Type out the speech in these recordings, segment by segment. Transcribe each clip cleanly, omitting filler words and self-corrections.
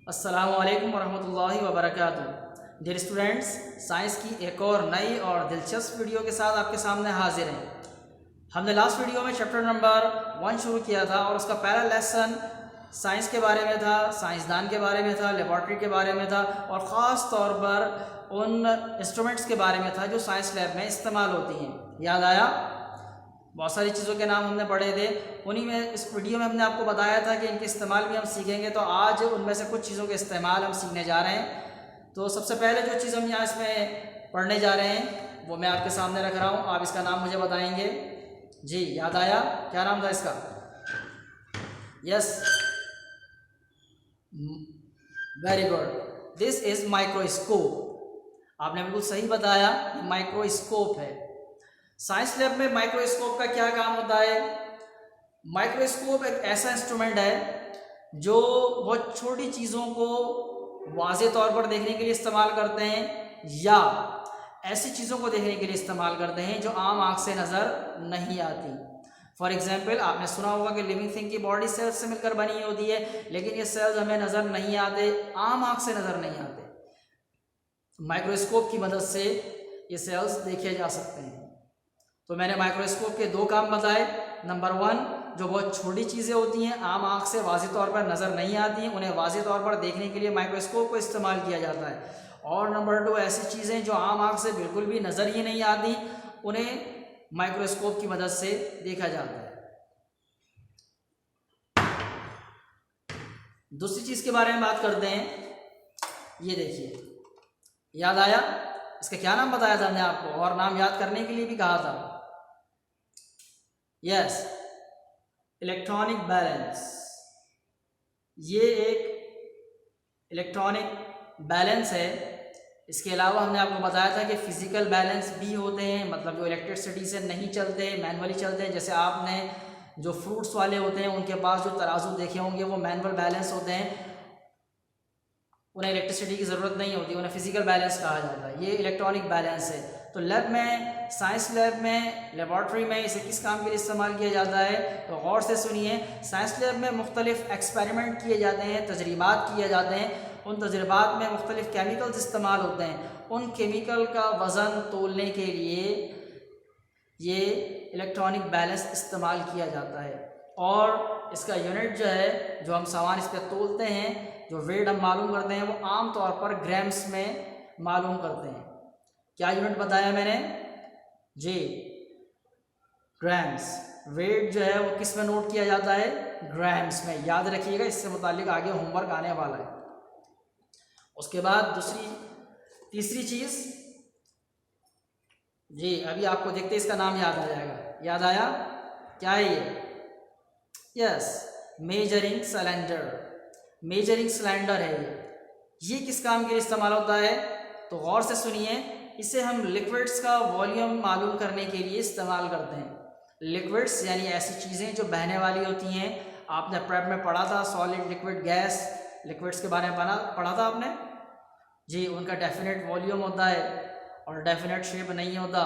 अस्सलामु अलैकुम वरहमतुल्लाहि वबरकातुहू। डियर स्टूडेंट्स, साइंस की एक और नई और दिलचस्प वीडियो के साथ आपके सामने हाजिर हैं। हमने लास्ट वीडियो में चैप्टर नंबर 1 शुरू किया था और उसका पहला लेसन साइंस के बारे में था, साइंसदान के बारे में था, लेबॉर्ट्री के बारे में था और ख़ास तौर पर उन इंस्ट्रूमेंट्स के बारे में था जो साइंस लैब में इस्तेमाल होती हैं। याद आया? बहुत सारी चीज़ों के नाम हमने पढ़े थे। उन्हीं में इस वीडियो में हमने आपको बताया था कि इनके इस्तेमाल भी हम सीखेंगे, तो आज उनमें से कुछ चीज़ों के इस्तेमाल हम सीखने जा रहे हैं। तो सबसे पहले जो चीज़ हम यहाँ इसमें पढ़ने जा रहे हैं वो मैं आपके सामने रख रहा हूँ। आप इसका नाम मुझे बताएंगे। जी, याद आया? क्या नाम था इसका? Yes, very good. This is microscope. आपने बिल्कुल सही बताया, माइक्रोस्कोप है। साइंस लैब में माइक्रोस्कोप का क्या काम होता है? माइक्रोस्कोप एक ऐसा इंस्ट्रूमेंट है जो बहुत छोटी चीज़ों को वाज़े तौर पर देखने के लिए इस्तेमाल करते हैं या ऐसी चीज़ों को देखने के लिए इस्तेमाल करते हैं जो आम आँख से नज़र नहीं आती। फॉर एग्जाम्पल, आपने सुना होगा कि लिविंग थिंग की बॉडी सेल्स से मिलकर बनी होती है, लेकिन ये सेल्स हमें नज़र नहीं आते, आम आँख से नज़र नहीं आते। माइक्रोस्कोप की मदद से ये सेल्स देखे जा सकते हैं। तो मैंने माइक्रोस्कोप के दो काम बताए। नंबर 1, जो बहुत छोटी चीज़ें होती हैं, आम आँख से वाज़े तौर पर नज़र नहीं आती हैं, उन्हें वाज़े तौर पर देखने के लिए माइक्रोस्कोप को इस्तेमाल किया जाता है। और नंबर 2, ऐसी चीज़ें जो आम आँख से बिल्कुल भी नज़र ही नहीं आती, उन्हें माइक्रोस्कोप की मदद से देखा जाता है। दूसरी चीज़ के बारे में बात करते हैं। ये देखिए, याद आया? इसका क्या नाम बताया था हमने आपको, और नाम याद करने के लिए भी कहा था। Yes, electronic balance. ये एक इलेक्ट्रॉनिक बैलेंस है। इसके अलावा हमने आपको बताया था कि फिजिकल बैलेंस भी होते हैं, मतलब जो इलेक्ट्रिसिटी से नहीं चलते, मैनुअली चलते हैं। जैसे आपने जो फ्रूट्स वाले होते हैं उनके पास जो तराजू देखे होंगे वो मैनुअल बैलेंस होते हैं, उन्हें इलेक्ट्रिसिटी की ज़रूरत नहीं होती, उन्हें फिजिकल बैलेंस कहा जाता है। ये इलेक्ट्रॉनिक बैलेंस है। तो लैब में, साइंस लैब में, लेबॉर्ट्री में इसे किस काम के लिए इस्तेमाल किया जाता है? तो गौर से सुनिए। साइंस लैब में मुख्तलिफ एक्सपेरिमेंट किए जाते हैं, तजरीबात किए जाते हैं। उन तजर्बात में मुख्तलिफ केमिकल्स इस्तेमाल होते हैं। उन केमिकल का वज़न तोलने के लिए ये इलेक्ट्रॉनिक बैलेंस इस्तेमाल किया जाता है। और इसका यूनिट जो है, जो हम सामान इस पर तोलते हैं, जो वेट हम मालूम करते हैं, वो आम तौर पर ग्राम्स में मालूम करते हैं। क्या यूनिट बताया मैंने? जी, ग्राम्स। वेट जो है वो किस में नोट किया जाता है? ग्राम्स में। याद रखिएगा, इससे मुतालिक आगे होमवर्क आने वाला है। उसके बाद तीसरी चीज़, जी अभी आपको देखते इसका नाम याद आ जाएगा। याद आया? क्या है ये? Yes, measuring cylinder. Measuring cylinder है ये किस काम के लिए इस्तेमाल होता है? तो गौर से सुनिए। इसे हम लिक्विड्स का वॉल्यूम मालूम करने के लिए इस्तेमाल करते हैं। लिक्विड्स यानी ऐसी चीज़ें जो बहने वाली होती हैं। आपने प्रेप में पढ़ा था, सॉलिड, लिक्विड, गैस, लिक्विड्स के बारे में पढ़ा था आपने। जी, उनका डेफिनेट वॉल्यूम होता है और डेफिनेट शेप नहीं होता,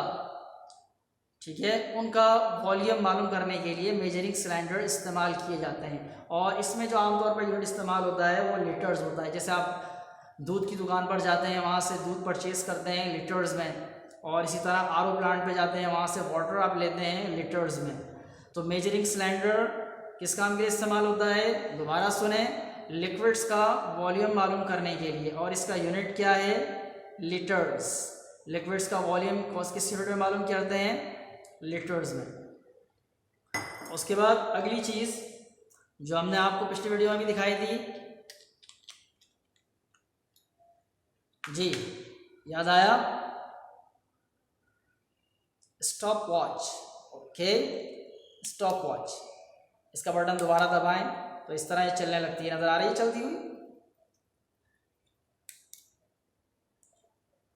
ठीक है। उनका वॉल्यूम मालूम करने के लिए मेजरिंग सिलेंडर इस्तेमाल किए जाते हैं। और इसमें जो आमतौर पर यूनिट इस्तेमाल होता है वो लीटर्स होता है। जैसे आप दूध की दुकान पर जाते हैं, वहाँ से दूध परचेज़ करते हैं लीटर्स में, और इसी तरह आरओ प्लांट पे जाते हैं, वहाँ से वाटर आप लेते हैं लीटर्स में। तो मेजरिंग सिलेंडर किस काम के लिए इस्तेमाल होता है? दोबारा सुने, लिक्विड्स का वॉल्यूम मालूम करने के लिए, और इसका यूनिट क्या है? लीटर्स। लिक्विड्स का वॉल्यूम किस यूनिट में मालूम करते हैं? लीटर्स में। उसके बाद अगली चीज़ जो हमने आपको पिछली वीडियो में भी दिखाई थी, जी याद आया? Stop watch. Okay, stop watch. इसका बटन दोबारा दबाएं तो इस तरह ये चलने लगती है। नजर आ रही है चलती हुई?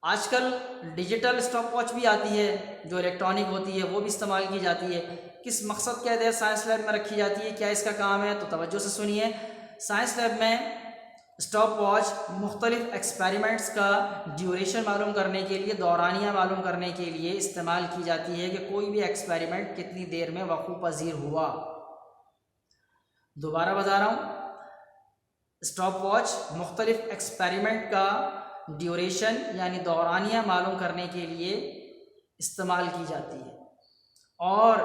आजकल डिजिटल स्टॉप वॉच भी आती है जो इलेक्ट्रॉनिक होती है, वो भी इस्तेमाल की जाती है। किस मकसद के तहत साइंस लैब में रखी जाती है, क्या इसका काम है? तो तवज्जो से सुनिए। साइंस लैब में स्टॉप वॉच मुख्तलिफ एक्सपेरिमेंट्स का ड्यूरेशन मालूम करने के लिए, दौरानिया मालूम करने के लिए इस्तेमाल की जाती है कि कोई भी एक्सपेरिमेंट कितनी देर में वक़ूफ़ पज़ीर हुआ। दोबारा बता रहा हूँ, स्टॉप वॉच मुख्तलिफ एक्सपेरिमेंट का ड्यूरेशन यानी दौरानिया मालूम करने के लिए इस्तेमाल की जाती है और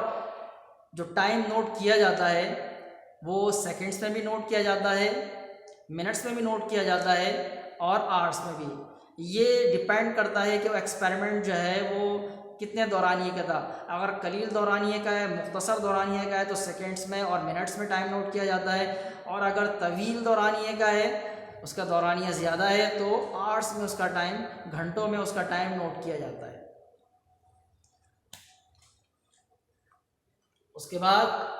जो टाइम नोट किया जाता है वो सेकंड्स में भी नोट किया जाता है, मिनट्स में भी नोट किया जाता है और आवर्स में भी। ये डिपेंड करता है कि वो एक्सपेरिमेंट जो है वो कितने दौरानिए का था। अगर कलील दौरानिए का है, मुख्तसर दौरानिए का है तो सेकंड्स में और मिनट्स में टाइम नोट किया जाता है, और अगर तवील दौरानिए का है, उसका दौरानिया ज़्यादा है, तो आवर्स में उसका टाइम, घंटों में उसका टाइम नोट किया जाता है। उसके बाद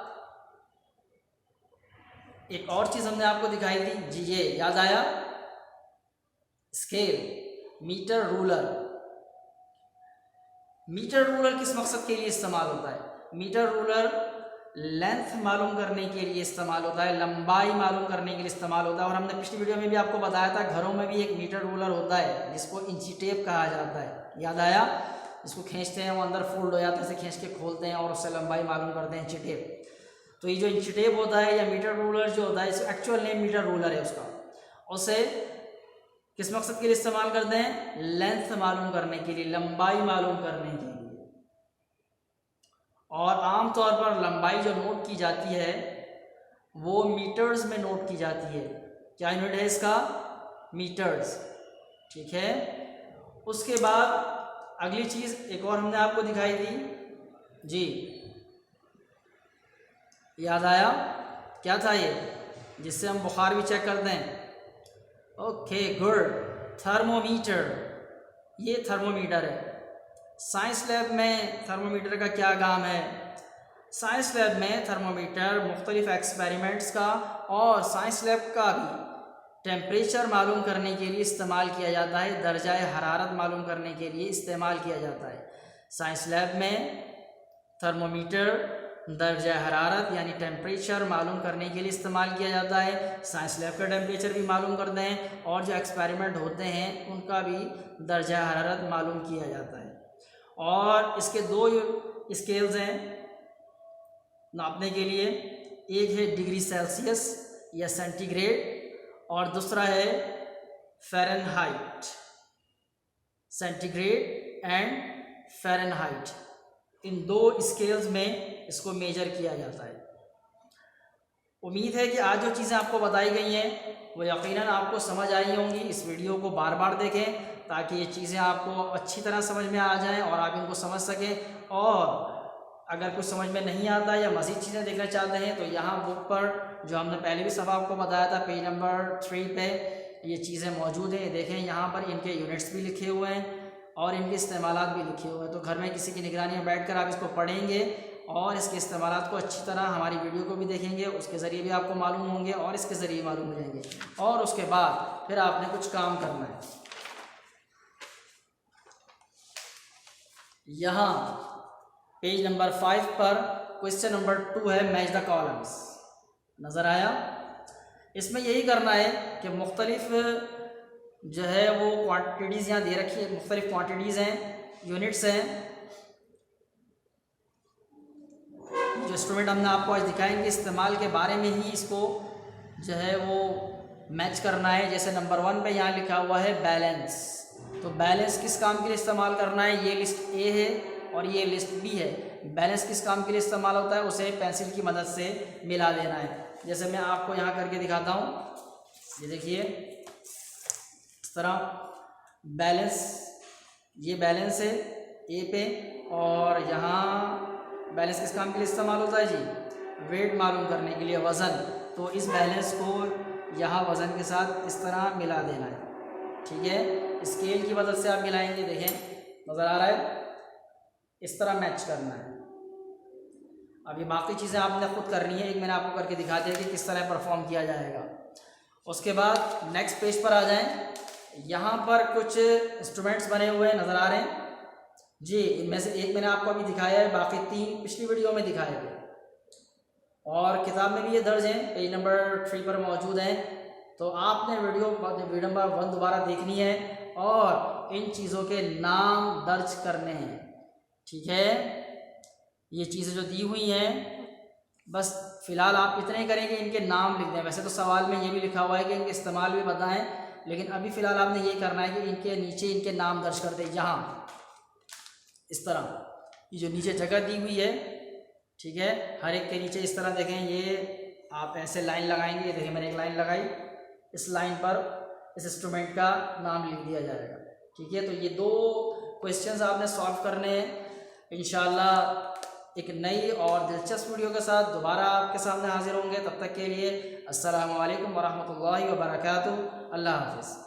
एक और चीज़ हमने आपको दिखाई थी जी, ये याद आया, scale, metre ruler. Metre ruler किस मकसद के लिए इस्तेमाल होता है? मीटर रूलर लेंथ मालूम करने के लिए इस्तेमाल होता है, लंबाई मालूम करने के लिए इस्तेमाल होता है। और हमने पिछली वीडियो में भी आपको बताया था घरों में भी एक मीटर रूलर होता है जिसको इंची टेप कहा जाता है, याद आया? इसको खींचते हैं, वो अंदर फोल्ड हो जाता है, इसे खींच के खोलते हैं और उससे लंबाई मालूम करते हैं, इंची टेप। तो ये जो इंची टेप होता है या मीटर रूलर जो होता है, इस एक्चुअल नेम मीटर रूलर है उसका, उसे किस मकसद के लिए इस्तेमाल करते हैं? लेंथ मालूम करने के लिए, लंबाई मालूम करने के लिए। और आमतौर पर लंबाई जो नोट की जाती है वो मीटर्स में नोट की जाती है। क्या यूनिट है इसका? मीटर्स, ठीक है। उसके बाद अगली चीज़ एक और हमने आपको दिखाई थी जी, याद आया? क्या था ये? जिससे हम बुखार भी चेक करते हैं। Okay good, thermometer. ये थर्मोमीटर है। साइंस लैब में थर्मोमीटर का क्या काम है? साइंस लैब में थर्मोमीटर मुख्तलिफ एक्सपेरिमेंट्स का और साइंस लैब का भी टेम्परेचर मालूम करने के लिए इस्तेमाल किया जाता है, दर्जाए हरारत मालूम करने के लिए इस्तेमाल किया जाता है। साइंस लैब में थर्मोमीटर दर्जा हरारत यानी टेम्परेचर मालूम करने के लिए इस्तेमाल किया जाता है। साइंस लैब का टेम्परेचर भी मालूम करते हैं और जो एक्सपेरिमेंट होते हैं उनका भी दर्जा हरारत मालूम किया जाता है। और इसके दो स्केल्स हैं नापने के लिए, एक है डिग्री सेल्सियस या सेंटीग्रेड और दूसरा है फ़ारेनहाइट, सेंटीग्रेड एंड फ़ारेनहाइट। इन दो स्केल्स में इसको मेजर किया जाता है। उम्मीद है कि आज जो चीज़ें आपको बताई गई हैं वो यकीनन आपको समझ आई होंगी। इस वीडियो को बार बार देखें ताकि ये चीज़ें आपको अच्छी तरह समझ में आ जाएं और आप इनको समझ सकें। और अगर कुछ समझ में नहीं आता या मज़ीद चीज़ें देखना चाहते हैं तो यहाँ बुक पर जो हमने पहले भी सब आपको बताया था, पेज नंबर 3 पे ये चीज़ें मौजूद हैं। देखें यहाँ पर इनके यूनिट्स भी लिखे हुए हैं और इनके इस्तेमालात भी लिखे हुए हैं। तो घर में किसी की निगरानी में बैठकर आप इसको पढ़ेंगे और इसके इस्तेमालात को अच्छी तरह हमारी वीडियो को भी देखेंगे, उसके ज़रिए भी आपको मालूम होंगे और इसके ज़रिए मालूम हो जाएंगे। और उसके बाद फिर आपने कुछ काम करना है। यहाँ पेज नंबर 5 पर क्वेश्चन नंबर 2 है, मैच द कॉलम्स। नज़र आया? इसमें यही करना है कि मुख्तलिफ जो है वो क्वांटिटीज़ यहाँ दे रखी है, मुख्तलिफ क्वांटिटीज़ हैं, यूनिट्स हैं। जो इंस्ट्रूमेंट हमने आपको आज दिखाएंगे इस्तेमाल के बारे में ही इसको जो है वो मैच करना है। जैसे नंबर 1 पे यहाँ लिखा हुआ है बैलेंस, तो बैलेंस किस काम के लिए इस्तेमाल करना है? ये लिस्ट ए है और ये लिस्ट बी है। बैलेंस किस काम के लिए इस्तेमाल होता है? उसे पेंसिल की मदद से मिला देना है। जैसे मैं आपको यहाँ करके दिखाता हूँ, ये देखिए इस तरह बैलेंस, ये बैलेंस है ए पे, और यहाँ बैलेंस किस काम के लिए इस्तेमाल होता है जी? वेट मालूम करने के लिए, वज़न। तो इस बैलेंस को यहाँ वज़न के साथ इस तरह मिला देना है, ठीक है। स्केल की मदद से आप मिलाएंगे, देखें नज़र आ रहा है, इस तरह मैच करना है। अब ये बाकी चीज़ें आपने खुद करनी है, एक मैंने आपको करके दिखा दिया कि किस तरह परफॉर्म किया जाएगा। उसके बाद नेक्स्ट पेज पर आ जाएं। यहाँ पर कुछ इंस्ट्रूमेंट्स बने हुए हैं, नज़र आ रहे हैं जी। इनमें से एक मैंने आपको अभी दिखाया है, बाकी 3 पिछली वीडियो में दिखाए थे और किताब में भी ये दर्ज हैं, पेज नंबर 3 पर मौजूद हैं। तो आपने वीडियो नंबर 1 दोबारा देखनी है और इन चीज़ों के नाम दर्ज करने हैं, ठीक है। ये चीज़ें जो दी हुई हैं बस फ़िलहाल आप इतने ही करें कि इनके नाम लिख दें। वैसे तो सवाल में ये भी लिखा हुआ है कि इनके इस्तेमाल भी बताएं, लेकिन अभी फ़िलहाल आपने ये करना है कि इनके नीचे इनके नाम दर्ज कर दें। यहाँ इस तरह ये जो नीचे जगह दी हुई है, ठीक है, हर एक के नीचे इस तरह देखें, ये आप ऐसे लाइन लगाएंगे। देखिए मैंने एक लाइन लगाई, इस लाइन पर इस इंस्ट्रूमेंट का नाम लिख दिया जाएगा। ठीक है, तो ये 2 क्वेश्चंस आपने सॉल्व करने हैं। इंशाल्लाह एक नई और दिलचस्प वीडियो के साथ दोबारा आपके सामने हाजिर होंगे। तब तक के लिए अस्सलामु अलैकुम वरहमतुल्लाहि वबरकातुहू। अल्लाह हाफ़िज़।